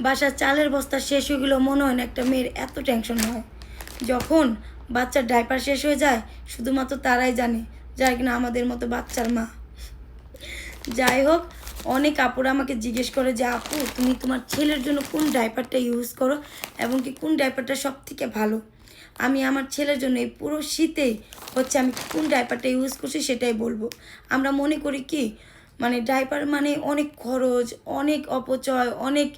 বাসার চালের বস্তা শেষ হয়ে গেলেও মনে হয় না একটা মেয়ের এত টেনশন হয়। যখন বাচ্চার ডাইপার শেষ হয়ে যায় শুধুমাত্র তারাই জানে, যারা কিনা আমাদের মতো বাচ্চার মা। যাই হোক, অনেক আপুরা আমাকে জিজ্ঞেস করে যে আপু তুমি তোমার ছেলের জন্য কোন ডাইপারটা ইউজ করো এবং কি কোন ডাইপারটা সব থেকে ভালো। আমি আমার ছেলের জন্য এই পুরো শীতেই হচ্ছে আমি কোন ডাইপারটা ইউজ করছি সেটাই বলবো। আমরা মনে করি কি মানে ডাইপার মানে অনেক খরচ, অনেক অপচয়, অনেক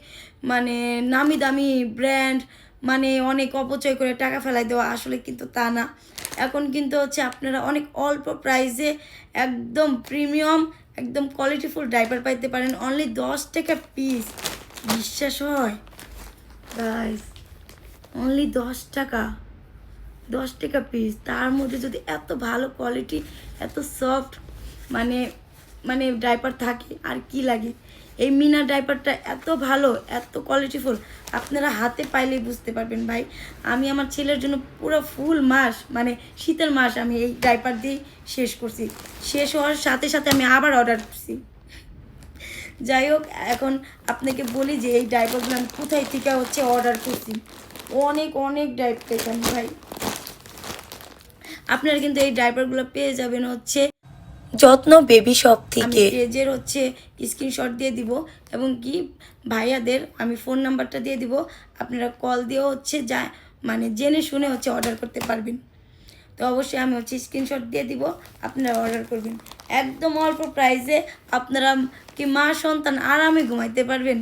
মানে নামি দামি ব্র্যান্ড, মানে অনেক অপচয় করে টাকা ফেলাই দেওয়া, আসলে কিন্তু তা না। এখন কিন্তু হচ্ছে আপনারা অনেক অল্প প্রাইসে একদম প্রিমিয়াম একদম কোয়ালিটিফুল ডাইপার পাইতে পারেন অনলি 10 টাকা পিস। বিশ্বাস হয় গাইস? অনলি 10 টাকা, 10 টাকা পিস, তার মধ্যে যদি এত ভালো কোয়ালিটি, এত সফট মানে মানে ডাইপার থাকে আর কি লাগে। এই মিনা ডাইপারটা এত ভালো, এত কোয়ালিটিফুল, আপনারা হাতে পাইলেই বুঝতে পারবেন ভাই। আমি আমার ছেলের জন্য পুরো ফুল মাস মানে শীতের মাস আমি এই ডাইপার দিয়ে শেষ করছি। শেষ হওয়ার সাথে সাথে আমি আবার অর্ডার করছি। যাই হোক, এখন আপনাকে বলি যে এই ডাইপারগুলো আমি কোথায় থেকে হচ্ছে অর্ডার করছি। অনেক অনেক ডাইপার পেয়েছেন ভাই। আপনারা কিন্তু এই ডাইপারগুলো পেয়ে যাবেন হচ্ছে যত্ন বেবি শপ থেকে। পেজের হচ্ছে স্ক্রিনশট দিয়ে দিব এবং কি ভাইয়াদের আমি ফোন নাম্বারটা দিয়ে দিব, আপনারা কল দিয়েও হচ্ছে যা মানে জেনে শুনে হচ্ছে অর্ডার করতে পারবেন। তো অবশ্যই আমি হচ্ছে স্ক্রিনশট দিয়ে দিব, আপনারা অর্ডার করবেন। একদম অল্প প্রাইসে আপনারা কি মা সন্তান আরামে ঘুমাইতে পারবেন।